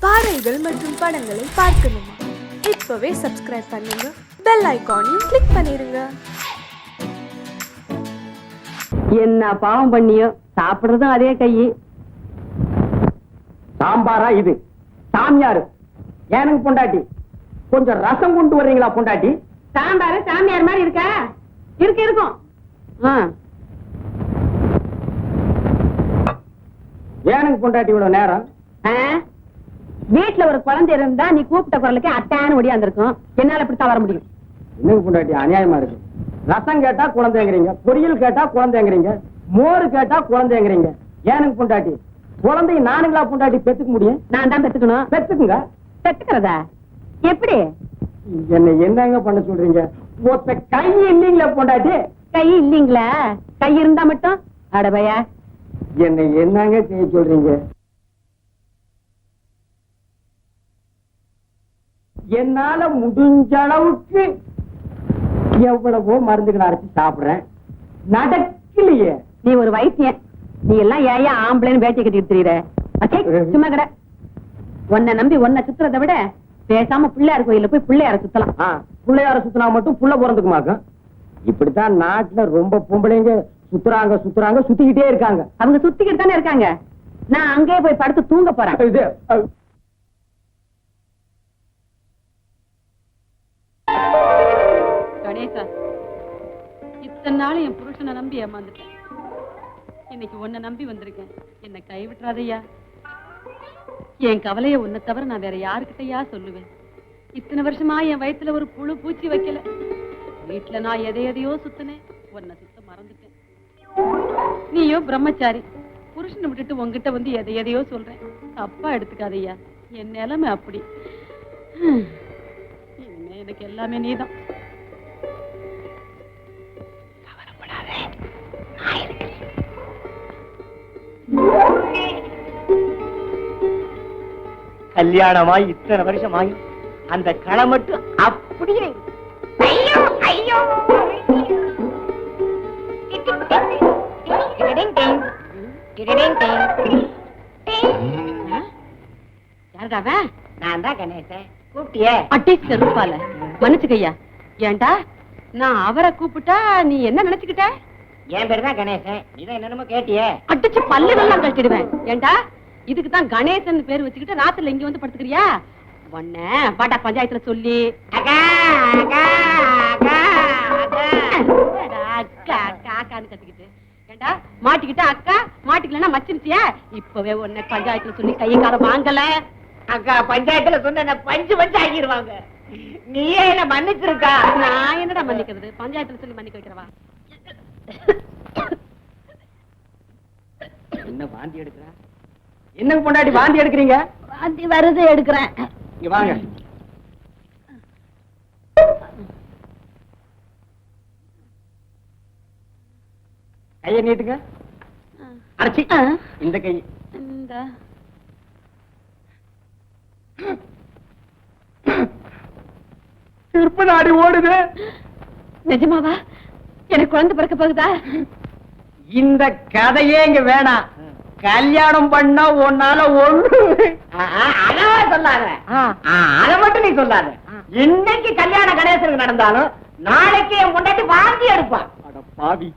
பாடல்கள் மற்றும் படங்களை பார்க்கணுமா? இப்பவே சப்ஸ்கிரைப் பண்ணுங்க, பெல் ஐகானையும் கிளிக் பண்ணிருங்க. என்ன பாவம் பண்ணியோ, சாப்பிடுறதும் அதே கையி. சாம்பாரா இது? சாமியாரு எனக்கு பொண்டாட்டி, கொஞ்சம் ரசம் கொண்டு வர்றீங்களா பொண்டாட்டி? சாம்பாரு சாமியார் மாதிரி இருக்கா? இருக்கும். எனக்கு பொண்டாட்டி இவ்வளவு நேரம்? வீட்டுல ஒரு குழந்தை இருந்தா நீ கூப்பிட்ட குரலுக்கு அட்டான்னு ஒடியாந்துருக்கும். என்னால இப்படித்தான் வர முடியும். எனக்கு பொண்டாட்டி அநியாயமா இருக்கு. ரசம் கேட்டா குழந்தைங்கிறீங்க, பொரியல் கேட்டா குழந்தைங்கிறீங்க, மோறு கேட்டா குழந்தைங்கிறீங்க. எனக்கு பொண்டாட்டி குழந்தைய நானுங்களா பொண்டாட்டி பெத்துக்க முடியும்? நான் தான் பெத்துக்கணும். பெத்துக்குங்க. பெத்துக்கிறதா எப்படி? என்ன என்னங்க பண்ண சொல்றீங்க? ஒத்த கை இல்லீங்களா பொண்டாட்டி? கை இல்லீங்களா? கை இருந்தா மட்டும் அடபையா என்ன என்னங்க செய்ய சொல்றீங்க? என்னால முடிஞ்ச அளவுக்கு எவ்வளவோ மருந்துகளை அரைச்சு சாப்பிடுறேன், நடக்கலையே. நீ ஒரு வைத்தியன், நீ எல்லாம் ஏயா ஆம்பளைன்னு வேட்டி கட்டிட்டு தெரியுற? சும்மா கடை. உன்னை நம்பி உன்னை சுத்துறதை விட பேசாம பிள்ளையார் கோயில போய் பிள்ளையார சுத்தலாம். பிள்ளையார சுத்தினா மட்டும் புள்ள பிறந்துக்குமாக்கும். இப்படித்தான் நாட்டுல ரொம்ப பொம்பளைங்க சுத்துறாங்க சுத்துறாங்க சுத்திக்கிட்டே இருக்காங்க. அவங்க சுத்திக்கிட்டு தானே இருக்காங்க. நான் அங்கேயே போய் படுத்து தூங்க போறேன். கணேசா, இத்தனை நாள் என் புருஷனை நம்பி ஏமாந்துட்டேன். இன்னைக்கு உன்னை நம்பி வந்திருக்கேன். என்னை கைவிட்டுறாதையா. என் கவலைய உன்னை தவிர நான் வேற யாருக்கிட்டயா சொல்லுவேன்? இத்தனை வருஷமா என் வயித்துல ஒரு புழு பூச்சி வைக்கல. வீட்டுல நான் எதையோ சுத்தினேன், உன்னை சுத்த மறந்துட்டேன். நீயோ பிரம்மச்சாரி, புருஷனை விட்டுட்டு உங்ககிட்ட வந்து எதையோ சொல்றேன். தப்பா எடுத்துக்காதையா, என் நிலைமை அப்படி. இனிமே எனக்கு எல்லாமே நீதான். கல்யாணமாய் இத்தனை வருஷமாய் அந்த களை மட்டும் அப்படியே. ஐயோ ஐயோ யாருடாவன்? நான் தான் கணேசன். கூப்பிட்டியே? அட்டி செருப்பால மன்னிச்சுக்கையா. ஏண்டா நான் அவரை கூப்பிட்டா நீ என்ன நினைச்சுக்கிட்ட? என் பேரு தான் கணேசன், நீதான் என்னென்னமோ கேட்டியே. அடிச்சு பல்லுகள்லாம் கட்டிடுவேன். ஏண்டா இதுக்குதான் கணேசன் பேர் வச்சுக்கிட்டு ராத்திரில இங்க வந்து படுத்துக்கிறியா? உன்ன பாட்டா பஞ்சாயத்துல சொல்லி அக்கா அக்கா அக்கா அக்கா அக்கான்னு கத்திக்கிட்டு ஏண்டா மாட்டிக்கிட்ட அக்கா, மாட்டிக்கலன்னா மச்சிருச்சியா? இப்பவே உன்னை பஞ்சாயத்துல சொல்லி கையக்கார வாங்கல. அக்கா பஞ்சாயத்துல சொன்ன பஞ்சு பஞ்சு ஆகிடுவாங்க. நீயே என்ன மன்னிச்சிருக்கா? நான் என்னடா மன்னிக்கிறது? பஞ்சாயத்துல சொல்லி மன்னிக்க வைக்கிறவா? என்ன வாந்தி எடுக்கிற? என்ன பொண்டாட்டி வாந்தி எடுக்கிறீங்க? வாந்தி வருது, எடுக்கிறேன். இங்க வாங்க. கையை நீட்டுங்க. அரைச்சி இந்த கை இந்த திருப்ப நாடி ஓடுது. நிஜமாவா? எனக்கு குழந்தை பிறக்க போகுதா? இந்த கதையே இங்க வேணாம். கல்யாணம் பண்ணா உன்னால ஒண்ணு சொல்லாத. அத மட்டும் நீ சொல்லாத. இன்னைக்கு கல்யாணம் கணேசனுக்கு நடந்தாலும் நாளைக்கு என் பொண்டாட்டி வாந்தி எடுப்பான். அட பாவி,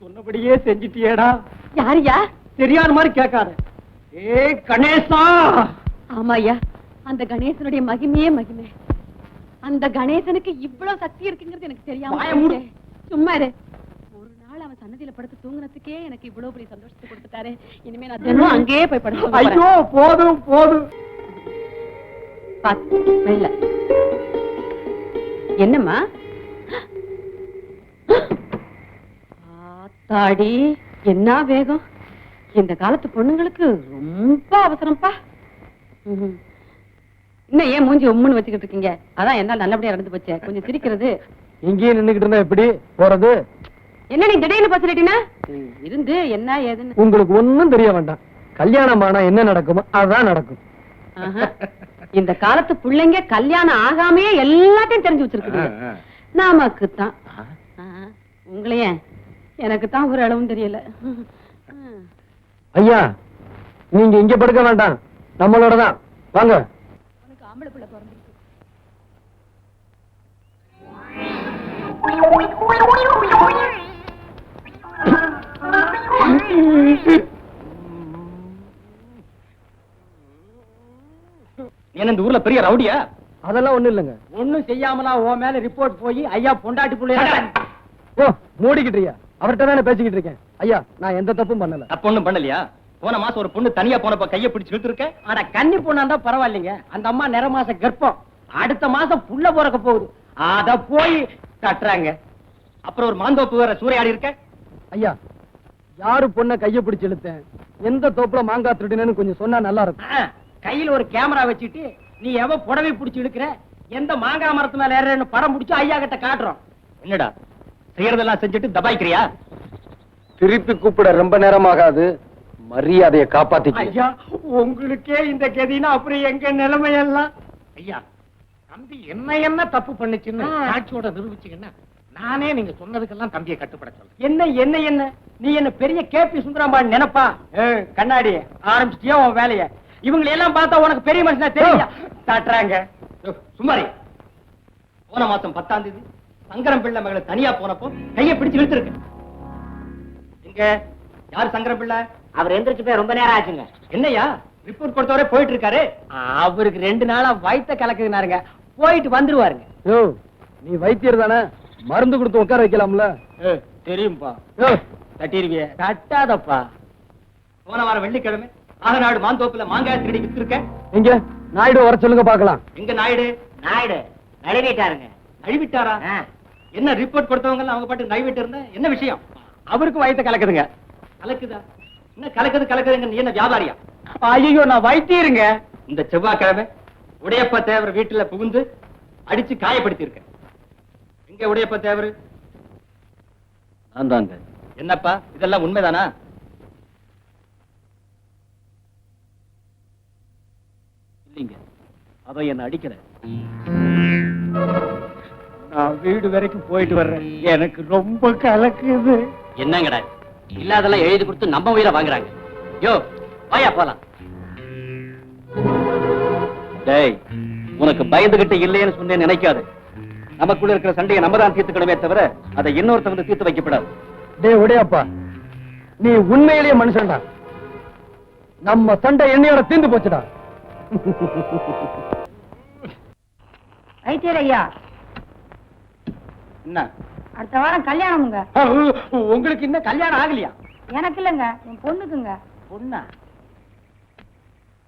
சொன்னபடியே செஞ்சிட்டியேடா. யாரியா? தெரியாத மாதிரி கேட்காத. ஏ கணேசா. ஆமாய்யா, அந்த கணேசனுடைய மகிமையே மகிமை. அந்த கணேசனுக்கு இவ்வளவு சக்தி இருக்குங்கிறது எனக்கு தெரியாம. சும்மா இரு. ஒரு நாள் அவன் சன்னதியில படுத்து தூங்குறதுக்கே எனக்கு இவ்வளவு பெரிய சந்தோஷத்தை கொடுத்துட்டாரு. இனிமே நான் தினம் அங்கேயே போய் படுத்து. ஐயோ போதும் போதும். மெல்ல. என்னம்மா? ஆத்தாடி, என்ன வேகம்! இந்த காலத்து பொண்ணுங்களுக்கு ரொம்ப அவசரம்ப்பா. இன்னும் ஏன் மூஞ்சி உம்முன்னு வச்சுக்கிட்டு இருக்கீங்க? அதான் என்ன நல்லபடியா நடந்து போச்சு. கொஞ்சம் சிரிக்கிறது. இங்கேயே நின்னுகிட்டு இருந்தா எப்படி போறது? என்ன நீ திடீர்னு பசிலிட்டினா? இருந்து என்ன ஏதுன்னு உங்களுக்கு ஒண்ணும் தெரிய வேண்டாம். கல்யாணம் ஆனா என்ன நடக்குமோ அதான் நடக்கும். இந்த காலத்து பிள்ளைங்க கல்யாணம் ஆகாமையே எல்லாத்தையும் தெரிஞ்சு வச்சிருக்குது. நமக்குத்தான். உங்களையே எனக்கு தான் ஒரு அளவும் தெரியல. ஐயா, நீங்க இங்க படுக்க வேண்டாம், நம்மளோட தான். வாங்க. உனக்கு ஆம்பளை பிள்ளை பிறந்திருக்கு. என்ன இந்த ஊர்ல பெரிய ரவுடியா? அதெல்லாம் ஒண்ணும் இல்லைங்க. ஒண்ணும் செய்யாமலா உன் மேல ரிப்போர்ட் போய் ஐயா பொண்டாட்டி பிள்ளைய ஓ, மூடிக்கிட்டியா? அவர்கிட்ட தானே பேசிக்கிட்டு இருக்கேன். ஐயா, நான் எந்த தப்பும் பண்ணல. அப்ப ஒண்ணும் பண்ணலையா? போன மாசம் ஒரு பொண்ணு தனியா போனப்ப கைய பிடிச்சு இழுத்துருக்க. ஆனா கன்னி பொண்ணா இருந்தா பரவாயில்லைங்க. அந்த அம்மா நிற மாச கர்ப்பம், அடுத்த மாசம் புள்ள பிறக்க போகுது. அத போய் கட்டுறாங்க. அப்புறம் ஒரு மாந்தோப்பு வேற சூறையாடி இருக்க. ஐயா, யாரு பொண்ணை கைய பிடிச்சு இழுத்தேன், எந்த தோப்புல மாங்காய் திருடினேன்னு கொஞ்சம் சொன்னா நல்லா இருக்கும். கையில ஒரு கேமரா வச்சுட்டு நீ எவ புடவை பிடிச்சு இழுக்கிற, எந்த மாங்காய் மரத்து மேல ஏறன்னு படம் பிடிச்சு ஐயா கிட்ட காட்டுறோம். என்னடா செய்யறதெல்லாம் செஞ்சுட்டு தபாய்க்கிறியா? திருப்பி கூப்பிட ரொம்ப நேரமாகாது, மரியாதையை காப்பாத்திக்க. ஐயா, உங்களுக்கே இந்த கதினா அப்புறம் எங்க நிலைமையெல்லாம். ஐயா, தம்பி என்ன தப்பு பண்ணுச்சுன்னு சாட்சியோட நிரூபிச்சீங்கன்னா நானே நீங்க சொன்னதுக்கெல்லாம் தம்பியை கட்டுப்பட சொல்றேன். என்ன நீ என்ன பெரிய கேபி சுந்தராம்பான் நினைப்பா? கண்ணாடி ஆரம்பிச்சிட்டியா உன் வேலைய? இவங்களை எல்லாம் பார்த்தா உனக்கு பெரிய மனுஷனா தெரியும் காட்டுறாங்க. சுமாரி போன மாசம் 10ஆம் தேதி சங்கரம் பிள்ளை மகளை தனியா போனப்போ கையை பிடிச்சு இழுத்துருக்கு. இங்க யாரு சங்கரம் பிள்ளை? அவர் எந்திரிச்சு போய் ரொம்ப நேரம் ஆச்சுங்க. என்னையா ரிப்போர்ட் கொடுத்தவரே போயிட்டு இருக்காரு. அவருக்கு 2 நாளா வயித்த கலக்குதுனாருங்க, போயிட்டு வந்துருவாருங்க. யோ, நீ வைத்தியர் தானே, மருந்து கொடுத்து உட்கார வைக்கலாம்ல? தெரியும்பா. தட்டிருவிய தட்டாதப்பா. போன வாரம் வெள்ளிக்கிழமை ஆகநாடு மாந்தோப்புல மாங்காய் திருடி வித்துருக்க. எங்க நாயுடு வர சொல்லுங்க பாக்கலாம். எங்க நாயுடு? நழுவிட்டாருங்க. நழுவிட்டாரா? என்ன ரிப்போர்ட் கொடுத்தவங்க எல்லாம் அவங்க பாட்டு நழுவிட்டு இருந்தா என்ன விஷயம்? அவருக்கு வயித்த கலக்குதுங்க. கலக்குதா? என்ன கலக்குதுங்க? நீ என்ன வியாபாரியா? ஐயோ, நான் வைத்தியருங்க. இந்த செவ்வாய்க்கிழமை உடையப்ப தேவர் வீட்டுல புகுந்து அடிச்சு காயப்படுத்தி இருக்க. எங்க உடையப்ப தேவர்? நான் தாங்க. என்னப்பா இதெல்லாம் உண்மைதானா? இல்லைங்க, அவன் என்ன அடிக்கல. நான் வீடு வரைக்கும் போயிட்டு வர்றேன், எனக்கு ரொம்ப கலக்குது. என்னங்கடா இல்லாதெல்லாம் எழுதி கொடுத்து நம்ம உயிரை வாங்குறாங்க. யோ, வாயா போலாம். டேய், உனக்கு பயந்துகிட்டு இல்லைன்னு சொன்னேன்னு நினைக்காது. நமக்குள்ள இருக்கிற சண்டையை நம்ம தான் தீர்த்துக்கணுமே தவிர அதை இன்னொருத்த வந்து தீர்த்து வைக்கப்படாது. டேய் உடையப்பா, நீ உண்மையிலேயே மனுஷன்டா. நம்ம சண்டை என்னையோட தீர்ந்து போச்சுடா. வைத்தியர் ஐயா, என்ன அடுத்த வாரம் கல்யாணமுங்க. உங்களுக்கு இன்னும் கல்யாணம் ஆகலையா? எனக்கு இல்லங்க, என் பொண்ணுக்குங்க. பொண்ணா?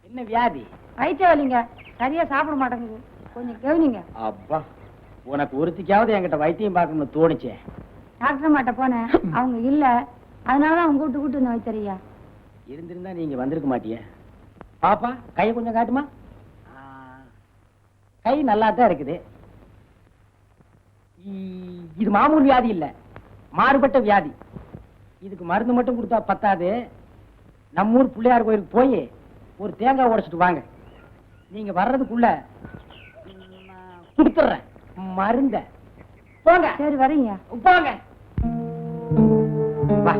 என்ன வியாதி? வயிற்று வலிங்க, சரியா சாப்பிட மாட்டேங்குது, கொஞ்சம் கவனிங்க. அப்பா, உனக்கு ஒருத்திக்காவது என்கிட்ட வைத்தியம் பார்க்கணும்னு தோணுச்சே. டாக்டர் மாட்ட போனேன், அவங்க இல்ல, அதனாலதான் அவங்க கூட்டு இந்த வைத்தியர் ஐயா. இருந்திருந்தா நீங்க வந்திருக்க மாட்டிய. பாப்பா, கையை கொஞ்சம் காட்டுமா? கை நல்லா தான் இருக்குது. இது மாமூல் வியாதி இல்ல, மாறுபட்ட வியாதி. இதுக்கு மருந்து மட்டும் கொடுத்தா பத்தாது. நம்ம ஊர் பிள்ளையார் கோயிலுக்கு போய் ஒரு தேங்காய் உடைச்சிட்டு வாங்க. நீங்க வர்றதுக்குள்ள கொடுத்துறேன் மருந்த. போங்க. சரி, வரீங்க. போங்க. வா.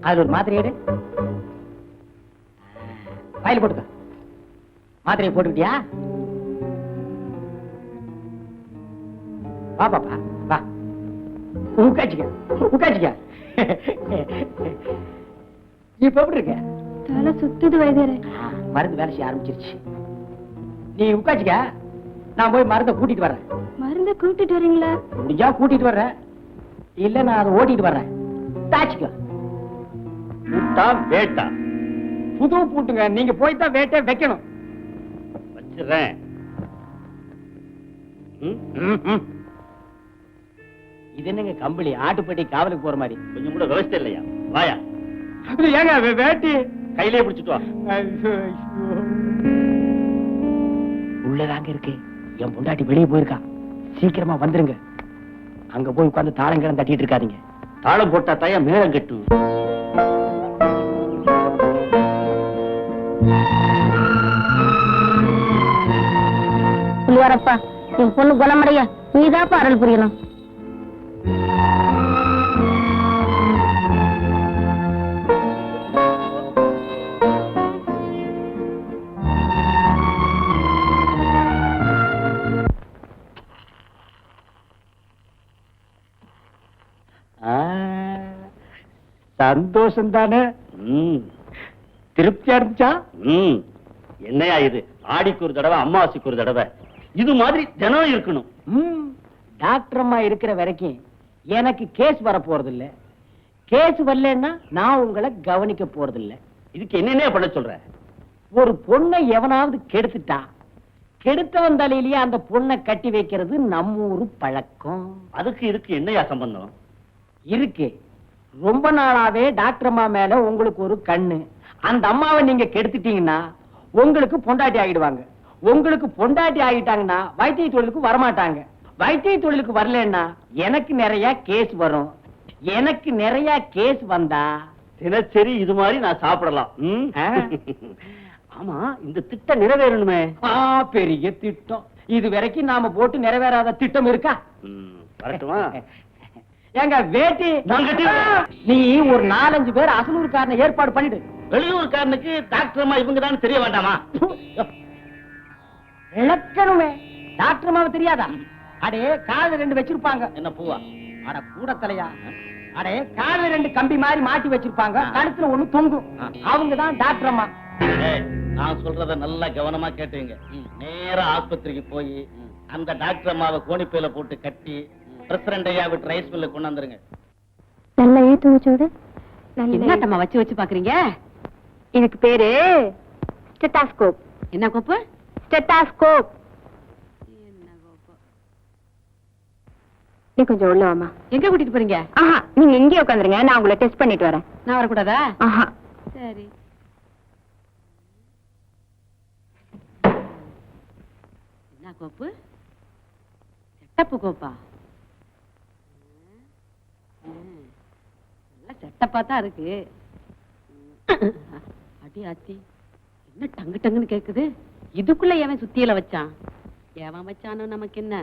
அது ஒரு மாத்திரை எடு. வாயில போட்டுக்க. மாத்திரையை போட்டுக்கிட்டியா? வா பாப்பா, வா. உட்காச்சிக்க. இப்ப எப்படி இருக்க? தலை சுத்துது வைத்தியரே. மருந்து வேலை செய்ய ஆரம்பிச்சிருச்சு. நீ உட்காச்சிக்க, நான் போய் மருந்தை கூட்டிட்டு வர்றேன். மருந்த கூட்டிட்டு வரீங்களா? முடிஞ்சா கூட்டிட்டு வர்றேன், இல்ல நான் அதை ஓட்டிட்டு வர்றேன். தாச்சிக்க. பூட்டா வேட்டா? புது பூட்டுங்க, நீங்க போய் தான் வேட்டை வைக்கணும். வச்சிடுறேன். இது என்னங்க கம்பளி, ஆட்டுப்பட்டி காவலுக்கு போற மாதிரி? கொஞ்சம் கூட விவசாயம் இல்லையா? வாயா. ஏங்க வேட்டி கையிலே பிடிச்சிட்டு வா. உள்ளதாங்க இருக்கு. என் பொண்டாட்டி வெளியே போயிருக்கா, சீக்கிரமா வந்துருங்க. அங்க போய் உட்கார்ந்து தாளம் கிளம் தட்டிட்டு இருக்காதீங்க. தாளம் போட்டா தாயா மேளம் கட்டு. வரப்பா, என் பொண்ணு குணமடைய நீதாப்பா அருள் புரியணும். சந்தோஷம் தானே? திருப்தியா இருந்துச்சா? என்னையா இது, ஆடிக்கு ஒரு தடவை அமாவாசைக்கு ஒரு தடவை இது மாதிரி தினம் இருக்கணும். டாக்டர் அம்மா இருக்கிற வரைக்கும் எனக்கு கேஸ் வர போறது இல்ல. கேஸ் வரலன்னா நான் உங்களை கவனிக்க போறது இல்ல. இதுக்கு என்னென்ன பண்ண சொல்ற? ஒரு பொண்ணை எவனாவது கெடுத்துட்டா கெடுத்தவன் தலையிலேயே அந்த பொண்ணை கட்டி வைக்கிறது நம்ம ஊரு பழக்கம். அதுக்கு இதுக்கு என்னையா சம்பந்தம்? இருக்கு. ரொம்ப நாளாவே டாக்டர் அம்மா மேல உங்களுக்கு ஒரு கண்ணு. அந்த அம்மாவை நீங்க கெடுத்துட்டீங்கன்னா உங்களுக்கு பொண்டாட்டி ஆகிடுவாங்க. உங்களுக்கு பொண்டாட்டி ஆகிட்டாங்கன்னா வைத்திய தொழிலுக்கு வரமாட்டாங்க. வைத்திய தொழிலுக்கு வரலன்னா எனக்கு நிறைய கேஸ் வரும். எனக்கு நிறைய கேஸ் வந்தா தினசரி இது மாதிரி நான் சாப்பிடலாம். ஆமா, இந்த திட்டம் நிறைவேறணுமே. பெரிய திட்டம். இது வரைக்கும் நாம போட்டு நிறைவேறாத திட்டம் இருக்கா? வரட்டுமா? எங்க வேட்டி நீ ஒரு 4-5 பேர் அசலூர்காரனை ஏற்பாடு பண்ணிடு. வெளியூர்காரனுக்கு டாக்டர் அம்மா இவங்க தான் தெரிய வேண்டாமா? இழக்கணுமே. டாக்டர் அம்மாவை தெரியாதா? அடே காது 2 வச்சிருப்பாங்க. என்ன பூவா? அட கூட தலையா. அடே காது 2 கம்பி மாதிரி மாட்டி வச்சிருப்பாங்க. கழுத்துல ஒண்ணு தொங்கும். அவங்கதான் டாக்டர் அம்மா. நான் சொல்றத நல்லா கவனமா கேட்டுங்க. நேரா ஆஸ்பத்திரிக்கு போய் அந்த டாக்டர் அம்மாவை கோணிப்பையில போட்டு கட்டி பிரசிடண்ட் ஐயா விட்டு ரைஸ் மில்ல கொண்டு வந்துருங்க. நல்ல எழுத்து வச்சோடு என்னட்டம்மா வச்சு வச்சு பாக்குறீங்க? எனக்கு பேரு ஸ்டெத்தாஸ்கோப். என்ன கோப்பு? ஸ்டெத்தாஸ்கோப். நீ கொஞ்சம் உள்ள வாமா. எங்க கூட்டிட்டு போறீங்க? ஆஹா, நீங்க இங்கே உட்காந்துருங்க, நான் உங்களை டெஸ்ட் பண்ணிட்டு வரேன். நான் வரக்கூடாதா? ஆஹா. சரி. என்ன கோப்பு? செட்டப்பு கோப்பா? நல்ல செட்டப்பா தான் இருக்கு. அடி ஆத்தி, என்ன டங்கு டங்குன்னு கேக்குது? இதுக்குள்ள எவன் சுத்தியில வச்சான்? எவன் வச்சானோ நமக்கு என்ன?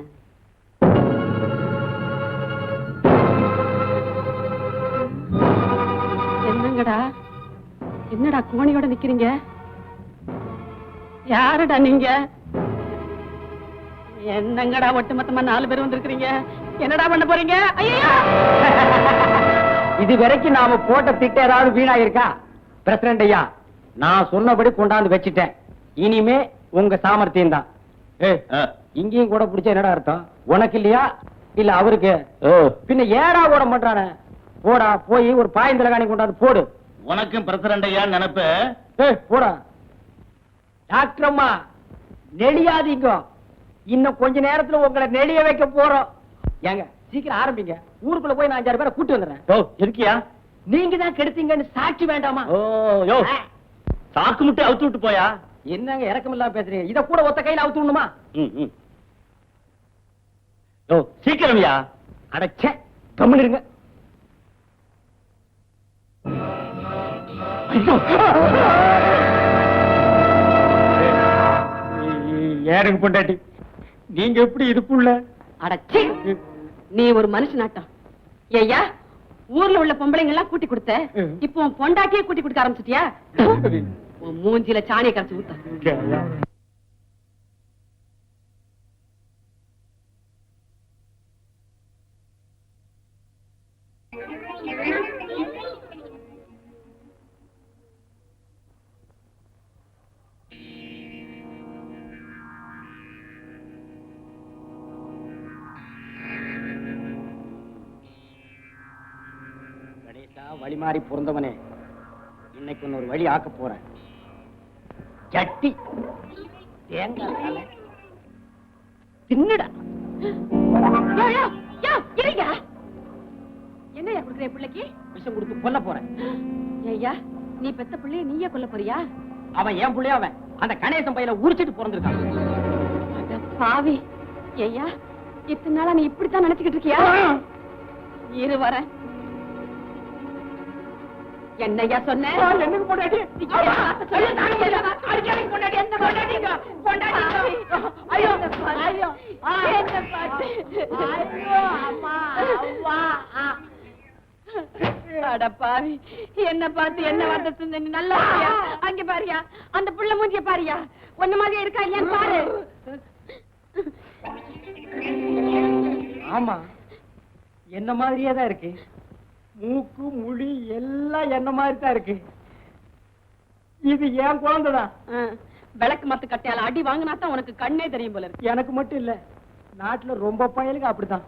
என்னங்கடா, என்னடா கோணியோட நிக்கிறீங்க? யாருடா நீங்க? என்னங்கடா ஒட்டுமொத்தமா 4 பேர் வந்திருக்கீங்க? என்னடா பண்ண போறீங்க? ஐயா, இது வரைக்கும் நாம போட்ட திட்டம் ஏதாவது வீணா இருக்கா? பிரசிடண்ட் ஐயா, நான் சொன்னபடி கொண்டாந்து வச்சிட்டேன். இனிமே உங்க சாமர்த்தியம் தான். இங்கேயும் கூட பிடிச்ச என்னடா அர்த்தம்? உனக்கு இல்லையா இல்ல அவருக்கு? பின்ன ஏடா கூட பண்றானே? போடா, போய் ஒரு பாயந்தல காணி கொண்டாந்து போடு. உனக்கும் பிரசிடண்ட் ஐயா நினைப்பு. போடா. டாக்டர் அம்மா நெளியாதீங்க. இன்னும் கொஞ்ச நேரத்துல உங்களை நெளிய வைக்க போறோம். ஏங்க சீக்கிரம் ஆரம்பிங்க. ஊருக்குள்ள போய் நான் 5-6 பேரை கூட்டி வந்துடுறேன். இருக்கியா? நீங்க தான் கெடுத்தீங்கன்னு சாட்சி வேண்டாமா? சாக்கு முட்டை அவுத்து விட்டு போயா? என்னங்க இறக்கம் இல்லாம பேசுறீங்க? இத கூட ஒத்த கையில அவுத்து விடணுமா? சீக்கிரம்யா. அடச்சே, கம்முன்னு இருங்க. ஏனுங்க பொண்டாட்டி, நீங்க எப்படி இதுக்குள்ள? அடச்சி, நீ ஒரு மனுஷனாட்டம். ஐயா, ஊர்ல உள்ள பொம்பளைங்க எல்லாம் கூட்டி கொடுத்த, இப்போ உன் பொண்டாட்டியே கூட்டி கொடுக்க ஆரம்பிச்சிட்டியா? உன் மூஞ்சில சாணியை கரைச்சு ஊத்த. வழி மாறி பொருந்தவனே, இன்னைக்கு ஒரு வழி ஆக்க போறேன். சட்டி தேங்காய் தலை தின்னுடா. என்னையா கொடுக்குற பிள்ளைக்கு? விஷம் கொடுத்து கொல்ல போறேன். ஐயா, நீ பெத்த பிள்ளைய நீயே கொல்ல போறியா? அவன் என் பிள்ளைய, அவன் அந்த கணேசன் பையில உரிச்சிட்டு பிறந்திருக்கான். பாவி. ஐயா, இத்தனை நாளா நீ இப்படித்தான் நினைச்சுக்கிட்டு இருக்கியா? இரு வரேன். என்னையா சொன்ன? என்னங்க பொண்டாட்டி? அடப்பாவி, என்ன பார்த்து என்ன வார்த்தை சொன்ன? நீ நல்லா இருக்கியா? அங்க பாரியா, அந்த புள்ள மூஞ்சிய பாரியா, ஒண்ணு மாதிரியா இருக்கா இல்லையான்னு பாரு. ஆமா, என்ன மாதிரியே தான் இருக்கு. மூக்கு முடி எல்லாம் என்ன மாதிரி தான் இருக்கு. இது என் குழந்தைதான். விளக்கு மத்து கட்டையால அடி வாங்கினா தான் உனக்கு கண்ணே தெரியும் போல இருக்கு. எனக்கு மட்டும் இல்ல, நாட்டுல ரொம்ப பயலுக்கு அப்படித்தான்.